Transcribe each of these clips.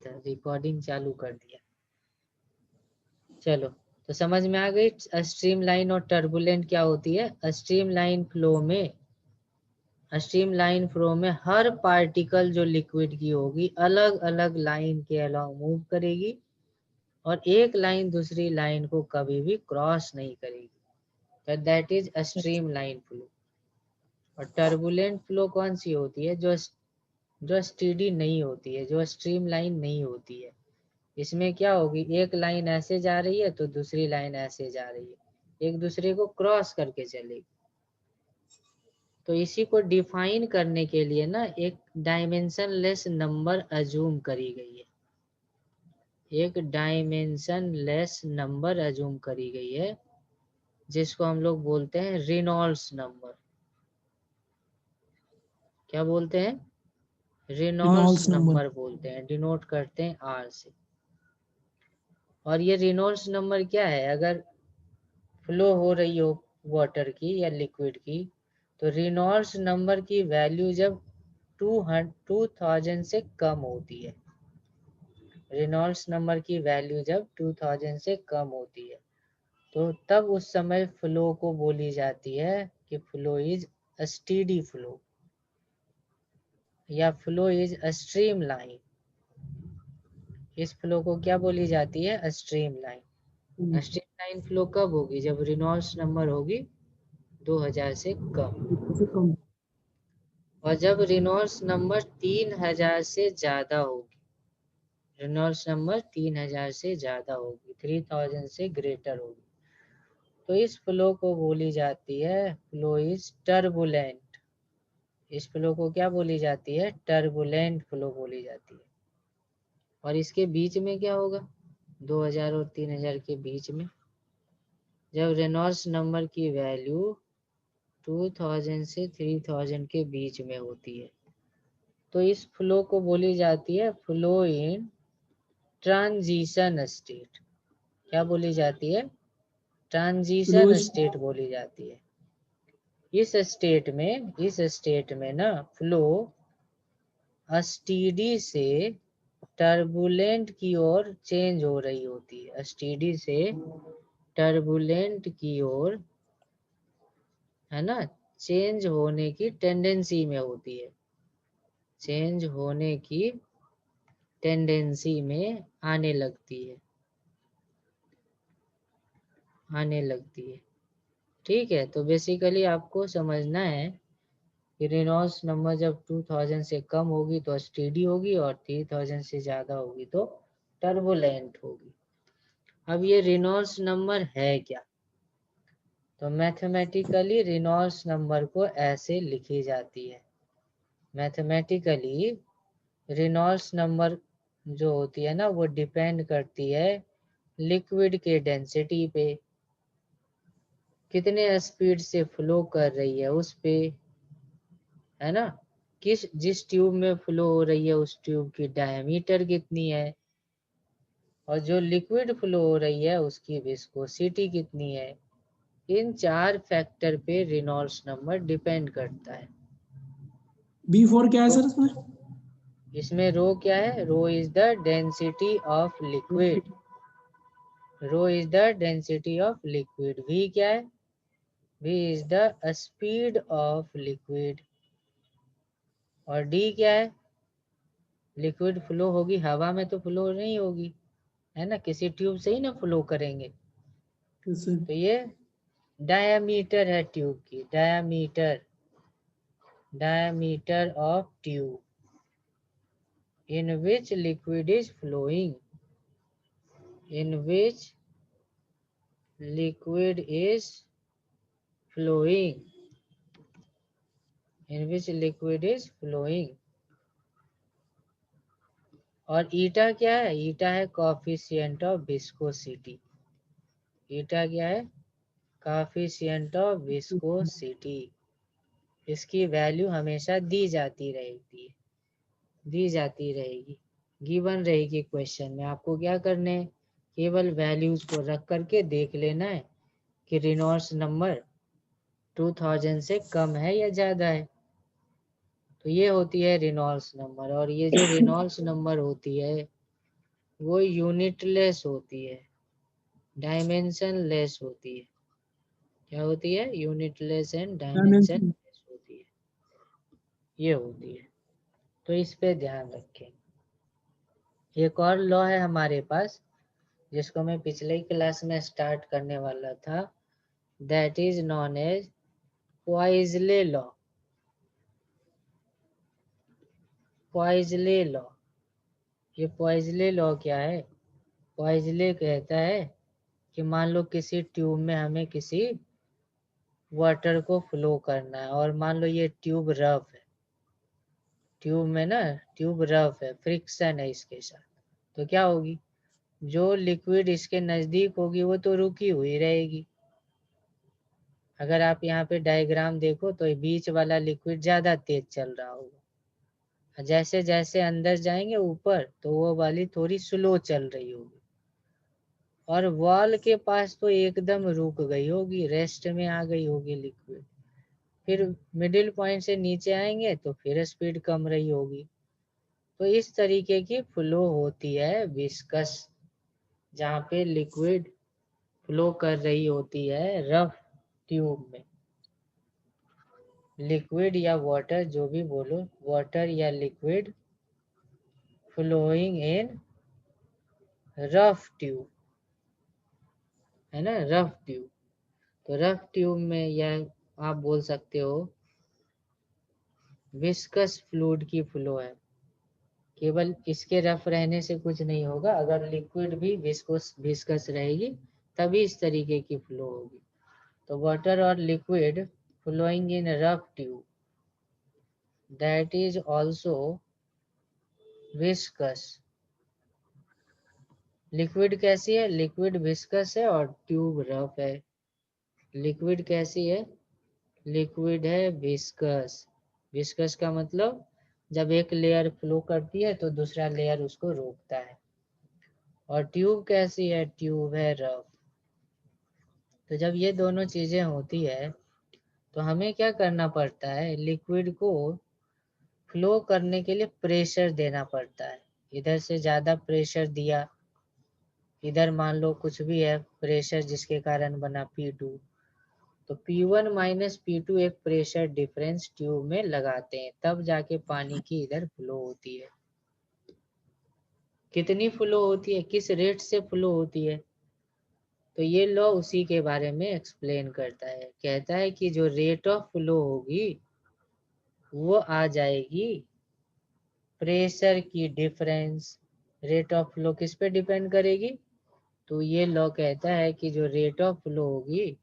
था, रिकॉर्डिंग चालू कर दिया। चलो, तो समझ में आ गई स्ट्रीम लाइन और टर्बुलेंट क्या होती है। स्ट्रीम लाइन फ्लो में हर पार्टिकल जो लिक्विड की होगी अलग अलग लाइन के अलावा मूव करेगी और एक लाइन दूसरी लाइन को कभी भी क्रॉस नहीं करेगी, तो that is stream line flow. और टर्बुलेंट फ्लो कौन सी होती है, जो स्टेडी नहीं होती है, जो स्ट्रीम लाइन नहीं होती है। इसमें क्या होगी, एक लाइन ऐसे जा रही है तो दूसरी लाइन ऐसे जा रही है, एक दूसरे को क्रॉस करके चलेगी। तो इसी को डिफाइन करने के लिए ना एक डायमेंशनलेस नंबर अज्यूम करी गई है, एक डायमेंशनलेस नंबर अज्यूम करी गई है जिसको हम लोग बोलते हैं रेनॉल्ड्स नंबर। क्या बोलते हैं, रेनॉल्ड्स नंबर बोलते हैं, डिनोट करते हैं आर से। और ये रेनॉल्ड्स नंबर क्या है, अगर फ्लो हो रही हो वाटर की या लिक्विड की, तो रेनॉल्ड्स नंबर की वैल्यू जब 2000 से कम होती है, रेनॉल्ड्स नंबर की वैल्यू जब 2000 से कम होती है, तो तब उस समय फ्लो को बोली जाती है कि फ्लो इज स्टेडी फ्लो या फ्लो इज स्ट्रीम लाइन। इस फ्लो को क्या बोली जाती है, stream line. Stream line flow कब होगी, जब रेनॉल्ड्स नंबर होगी 2000 से कम, और जब रेनॉल्ड्स नंबर 3000 से ज्यादा होगी, रेनॉल्ड्स नंबर 3000 से ज्यादा होगी, 3000 से ग्रेटर होगी, तो इस फ्लो को बोली जाती है फ्लो इज टर्बुलेंट। इस फ्लो को क्या बोली जाती है, टर्बुलेंट फ्लो बोली जाती है। और इसके बीच में क्या होगा, 2000 और 3000 के बीच में जब रेनॉल्ड्स नंबर की वैल्यू 2000 से 3000 के बीच में होती है, तो इस फ्लो को बोली जाती है फ्लो इन ट्रांजिशन स्टेट। क्या बोली जाती है, ट्रांजिशन स्टेट बोली जाती है। इस स्टेट में ना फ्लो स्टेडी से टर्बुलेंट की ओर चेंज हो रही होती है, स्टेडी से टर्बुलेंट की ओर, है ना, चेंज होने की टेंडेंसी में होती है, चेंज होने की टेंडेंसी में आने लगती है, आने लगती है। ठीक है, तो बेसिकली आपको समझना है कि रेनॉल्ड्स नंबर जब 2000 से कम होगी तो स्टेडी होगी और 3000 से ज़्यादा होगी तो टर्बुलेंट होगी। अब ये रेनॉल्ड्स नंबर है क्या, तो मैथमेटिकली रेनॉल्ड्स नंबर को ऐसे लिखी जाती है। मैथमेटिकली रेनॉल्ड्स नंबर जो होती है ना वो डिपेंड करती है लिक्विड के डेंसिटी पे, कितने स्पीड से फ्लो कर रही है उस पे, है ना, जिस ट्यूब में फ्लो हो रही है उस ट्यूब की डायमीटर कितनी है, और जो लिक्विड फ्लो हो रही है उसकी विस्कोसिटी कितनी है। इन 4 फैक्टर पे रेनॉल्ड्स नंबर डिपेंड करता है। B4 क्या है सर इसमें? इसमें रो क्या है, rho is the density of liquid, rho is the density of liquid. V क्या है, V is the speed of liquid. और D क्या है, लिक्विड फ्लो होगी, हवा में तो फ्लो नहीं होगी, है ना, किसी ट्यूब से ही ना फ्लो करेंगे। तो ये डायामीटर है ट्यूब की, diameter, diameter of tube in which liquid is flowing, in which liquid is flowing, in which liquid is flowing। और ईटा क्या है, ईटा है कोफिशिएंट ऑफ विस्कोसिटी। ईटा क्या है, कोफिशिएंट ऑफ विस्कोसिटी। इसकी वैल्यू हमेशा दी जाती रहेगी, दी जाती रहेगी, गिवन रहेगी क्वेश्चन में। आपको क्या करने हैं, केवल वैल्यूज को रख करके देख लेना है कि रेनॉल्ड्स नंबर 2000 से कम है या ज्यादा है। तो ये होती है रेनॉल्ड्स नंबर। और ये जो रेनॉल्ड्स नंबर होती है वो यूनिटलेस होती है, डायमेंशन लेस होती है। क्या होती है? Unitless and dimension dimension. Less होती है, ये होती है। तो इस पे ध्यान रखें। एक और लॉ है हमारे पास जिसको मैं पिछले क्लास में स्टार्ट करने वाला था, that is known as Poiseuille law. Poiseuille law, ये पॉइजले लॉ क्या है? पॉइजले कहता है कि मान लो किसी ट्यूब में हमें किसी वाटर को फ्लो करना है, और मान लो ये ट्यूब रफ है, ट्यूब में ना, ट्यूब रफ है, फ्रिक्शन है इसके साथ, तो क्या होगी? जो लिक्विड इसके नजदीक होगी वो तो रुकी हुई रहेगी। अगर आप यहाँ पे डायग्राम देखो तो बीच वाला लिक्विड ज्यादा तेज चल रहा होगा, जैसे जैसे अंदर जाएंगे ऊपर तो वो वाली थोड़ी स्लो चल रही होगी, और वॉल के पास तो एकदम रुक गई होगी, रेस्ट में आ गई होगी लिक्विड। फिर मिडिल पॉइंट से नीचे आएंगे तो फिर स्पीड कम रही होगी। तो इस तरीके की फ्लो होती है विस्कस, जहाँ पे लिक्विड फ्लो कर रही होती है रफ ट्यूब में। लिक्विड या वाटर, जो भी बोलो, वाटर या liquid flowing in rough tube, है ना, रफ ट्यूब। तो रफ ट्यूब में यह आप बोल सकते हो विस्कस फ्लूइड की फ्लो है। केवल इसके रफ रहने से कुछ नहीं होगा, अगर लिक्विड भी विस्कोस विस्कस रहेगी तभी इस तरीके की फ्लो होगी। तो वाटर और liquid flowing in rough tube, that is also viscous. Liquid कैसी है? लिक्विड विस्कस है और ट्यूब रफ है। लिक्विड कैसी है? लिक्विड है विस्कस। विस्कस का मतलब जब एक लेयर फ्लो करती है तो दूसरा लेयर उसको रोकता है। और ट्यूब कैसी है? ट्यूब है रफ। तो जब ये दोनों चीजें होती है तो हमें क्या करना पड़ता है? लिक्विड को फ्लो करने के लिए प्रेशर देना पड़ता है। इधर से ज्यादा प्रेशर दिया, इधर मान लो कुछ भी है प्रेशर जिसके कारण बना P2, तो P1 माइनस P2 एक प्रेशर डिफरेंस ट्यूब में लगाते हैं, तब जाके पानी की इधर फ्लो होती है। कितनी फ्लो होती है, किस रेट से फ्लो होती है? तो ये लॉ उसी के बारे में एक्सप्लेन करता है। कहता है कि जो रेट ऑफ फ्लो होगी वो आ जाएगी प्रेशर की डिफरेंस। रेट ऑफ फ्लो किस पे डिपेंड करेगी? तो ये लॉ कहता है कि जो रेट ऑफ फ्लो होगी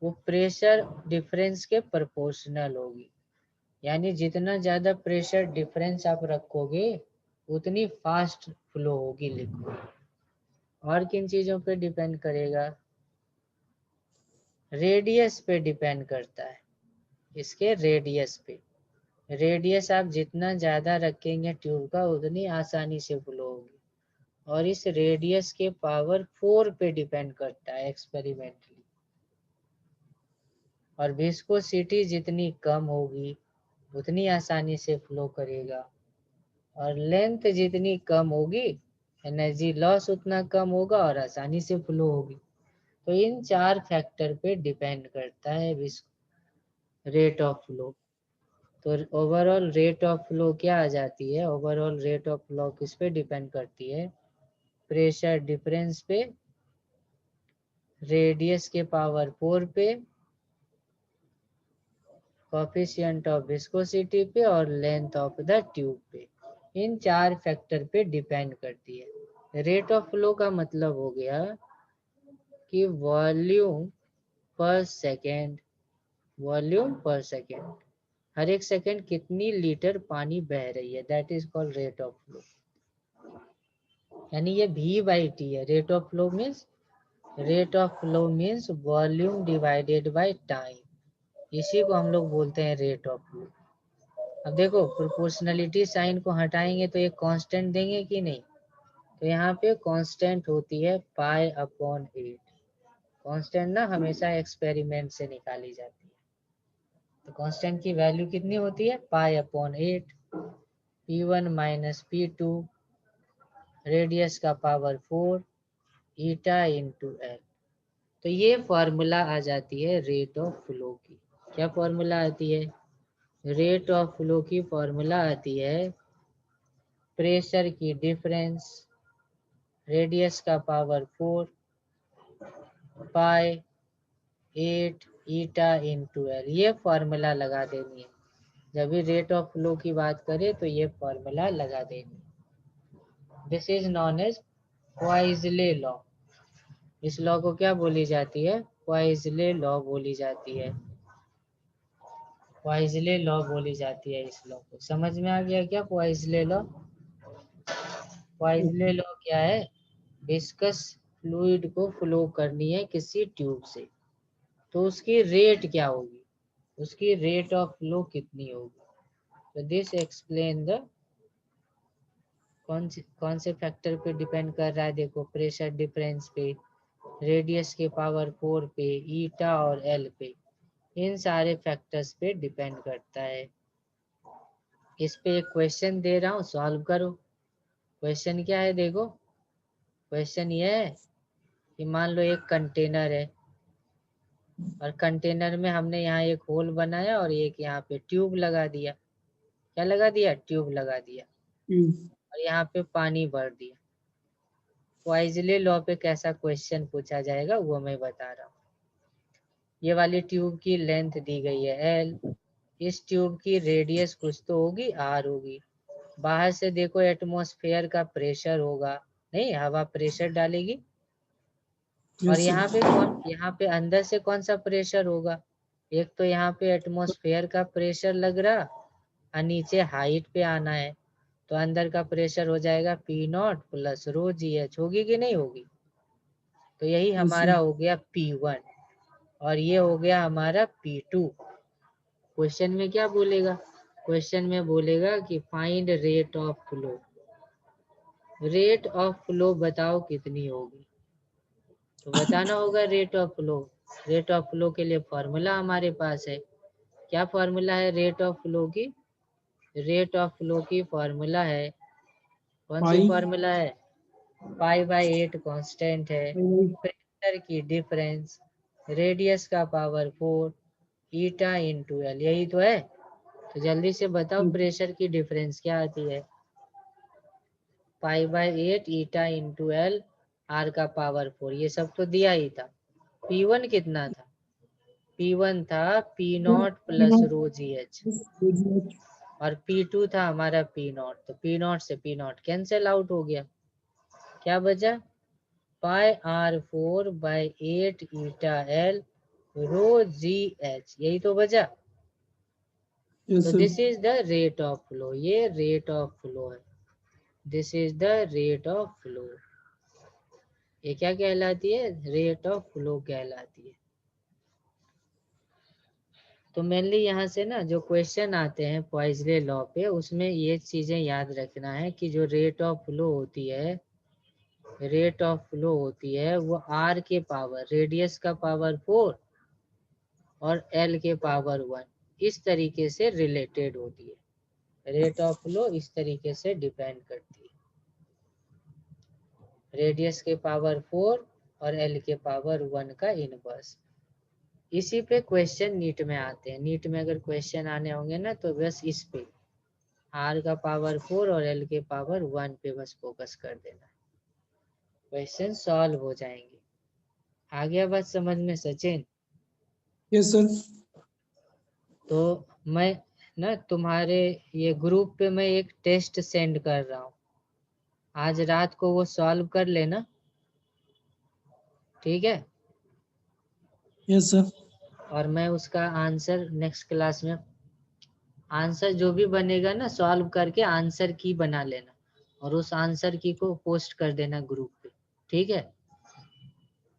वो प्रेशर डिफरेंस के प्रोपोर्शनल होगी। यानी जितना ज्यादा प्रेशर डिफरेंस आप रखोगे उतनी फास्ट फ्लो होगी लिक्विड। और किन चीजों पे डिपेंड करेगा? रेडियस पे डिपेंड करता है, इसके रेडियस पे। रेडियस आप जितना ज्यादा रखेंगे ट्यूब का उतनी आसानी से फ्लो होगी, और इस रेडियस के पावर 4 पे डिपेंड करता है एक्सपेरिमेंटली। और विस्कोसिटी जितनी कम होगी उतनी आसानी से फ्लो करेगा, और लेंथ जितनी कम होगी एनर्जी लॉस उतना कम होगा और आसानी से फ्लो होगी। तो इन 4 फैक्टर पे डिपेंड करता है रेट ऑफ फ्लो। तो ओवरऑल रेट ऑफ फ्लो क्या आ जाती है? ओवरऑल रेट ऑफ फ्लो किस पे डिपेंड करती है? प्रेशर डिफरेंस पे, रेडियस के पावर 4 पे, कोफिशिएंट ऑफ विस्कोसिटी पे, और लेंथ ऑफ द ट्यूब पे। इन 4 फैक्टर पे डिपेंड करती है। रेट ऑफ फ्लो का मतलब हो गया कि वॉल्यूम पर सेकेंड, वॉल्यूम पर सेकेंड, हर एक सेकेंड कितनी लीटर पानी बह रही है, that is called rate of flow. यानी ये V/T है। Rate of flow means, rate of flow means volume divided by time, इसी को हम लोग बोलते हैं रेट ऑफ फ्लो। अब देखो प्रोपोर्शनलिटी साइन को हटाएंगे तो एक कांस्टेंट देंगे कि नहीं? तो यहाँ पे कांस्टेंट होती है π/8। कांस्टेंट ना हमेशा एक्सपेरिमेंट से निकाली जाती है। तो कांस्टेंट की वैल्यू कितनी होती है? π/8। P1 माइनस P2 रेडियस का पावर 4 ईटा इंटू एल। तो ये फॉर्मूला आ जाती है रेट ऑफ फ्लो की। क्या फॉर्मूला आती है? रेट ऑफ फ्लो की फॉर्मूला आती है प्रेशर की डिफरेंस रेडियस का पावर 4 पाई 8 ईटा इंटू एल। ये फॉर्मूला लगा देनी है। जब भी रेट ऑफ फ्लो की बात करें तो ये फॉर्मूला लगा देनी है। This is known as Poiseuille law. इस लॉ को क्या बोली जाती है? पॉइजले लॉ बोली जाती है। पॉइजले लॉ बोली जाती है इस लॉ को। समझ में आ गया क्या पॉइजले लॉ? पॉइजले लॉ क्या है? विस्कस फ्लूइड को फ्लो करनी है किसी ट्यूब से, तो उसकी रेट क्या होगी, उसकी रेट ऑफ फ्लो कितनी होगी। तो दिस एक्सप्लेन द कौन से फैक्टर पे डिपेंड कर रहा है? देखो, प्रेशर डिफरेंस पे, रेडियस के पावर 4 पे, ईटा और एल पे, इन सारे फैक्टर्स पे डिपेंड करता है। इस पे एक क्वेश्चन दे रहा हूँ, सॉल्व करो। क्वेश्चन क्या है? देखो, क्वेश्चन ये है कि मान लो एक कंटेनर है और कंटेनर में हमने यहाँ एक होल बनाया और एक यहाँ पे ट्यूब लगा दिया। क्या लगा दिया? ट्यूब लगा दिया। और यहाँ पे पानी भर दिया। पॉइजले लॉ पे कैसा क्वेश्चन पूछा जाएगा वो मैं बता रहा हूँ। ये वाली ट्यूब की लेंथ दी गई है एल। इस ट्यूब की रेडियस कुछ तो होगी, आर होगी। बाहर से देखो एटमॉस्फेयर का प्रेशर होगा, नहीं, हवा प्रेशर डालेगी। और यहाँ पे अंदर से कौन सा प्रेशर होगा? एक तो यहाँ पे एटमॉस्फेयर का प्रेशर लग रहा और नीचे हाइट पे आना है, तो अंदर का प्रेशर हो जाएगा P0 प्लस रो GH। होगी कि नहीं होगी? तो यही हमारा हो गया P1 और ये हो गया हमारा P2। क्वेश्चन में क्या बोलेगा? क्वेश्चन में बोलेगा कि find rate of flow. Rate of flow बताओ कितनी होगी, तो बताना होगा rate of flow. Rate of flow के लिए फॉर्मूला हमारे पास है। क्या फॉर्मूला है रेट ऑफ फ्लो की? रेट ऑफ फ्लो की फॉर्मूला है, कौन सी फॉर्मूला है? π/8 कांस्टेंट है, प्रेशर की डिफरेंस, रेडियस का पावर 4 ईटा इंटू एल। यही तो है। तो जल्दी से बताओ प्रेशर की डिफरेंस क्या आती है? π/8 ईटा इंटू एल, आर का पावर 4। ये सब तो दिया ही था। P1 कितना था? P1 था P0 प्लस रो GH और P2 था हमारा P0। तो P0 से P0 कैंसिल आउट हो गया। क्या बचा? πr4/8 ईटा एल रो GH। यही तो बचा। तो this is the rate of flow. ये रेट ऑफ फ्लो है। This is the rate of flow. ये क्या कहलाती है? रेट ऑफ फ्लो कहलाती है। तो मेनली यहाँ से ना जो क्वेश्चन आते हैं पॉइजले लॉ पे, उसमें ये चीजें याद रखना है कि जो रेट ऑफ फ्लो होती है, रेट ऑफ फ्लो होती है वो आर के पावर, रेडियस का पावर 4 और एल के पावर 1, इस तरीके से रिलेटेड होती है। रेट ऑफ फ्लो इस तरीके से डिपेंड करती है, रेडियस के पावर 4 और एल के पावर 1 का इनवर्स। इसी पे क्वेश्चन नीट में आते हैं। नीट में अगर क्वेश्चन आने होंगे ना तो बस इस पे, आर का पावर 4 और एल के पावर 1 पे बस फोकस कर देना, क्वेश्चन सॉल्व हो जाएंगे। आ गया बात समझ में सचिन? Yes sir. तो मैं ना तुम्हारे ये ग्रुप पे मैं एक टेस्ट सेंड कर रहा हूँ, आज रात को वो सॉल्व कर लेना, ठीक है? Yes sir. और मैं उसका आंसर नेक्स्ट क्लास में, आंसर जो भी बनेगा ना सॉल्व करके आंसर की बना लेना और उस आंसर की को पोस्ट कर देना ग्रुप पे, ठीक है?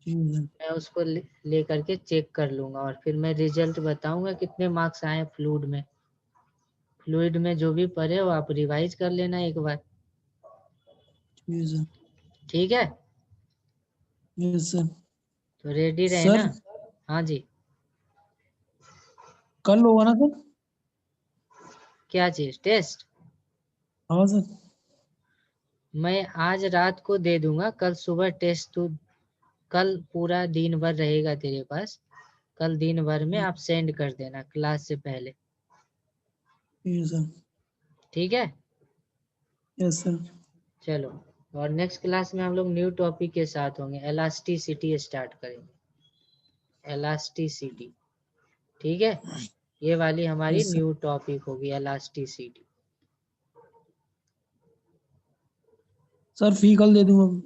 मैं उसको ले करके चेक कर लूंगा और फिर मैं रिजल्ट बताऊंगा कितने मार्क्स आए फ्लूइड में। फ्लूइड में जो भी पढ़े वो आप रिवाइज कर लेना एक बार, ठीक है? Yes sir. तो रेडी सर रहना। हाँ जी। कल होगा ना सर? क्या चीज? टेस्ट? हाँ सर। मैं आज रात को दे दूंगा, कल सुबह टेस्ट तू, कल पूरा दिन भर रहेगा तेरे पास, कल दिन भर में आप सेंड कर देना क्लास से पहले। Yes sir. ठीक है, यस सर। चलो। और नेक्स्ट क्लास में हम लोग न्यू टॉपिक के साथ होंगे, एलास्टिसिटी स्टार्ट करेंगे, एलास्टिसिटी। ठीक है, ये वाली हमारी यस सर। न्यू टॉपिक होगी, एलास्टिसिटी। सर फी कल दे दूंगा।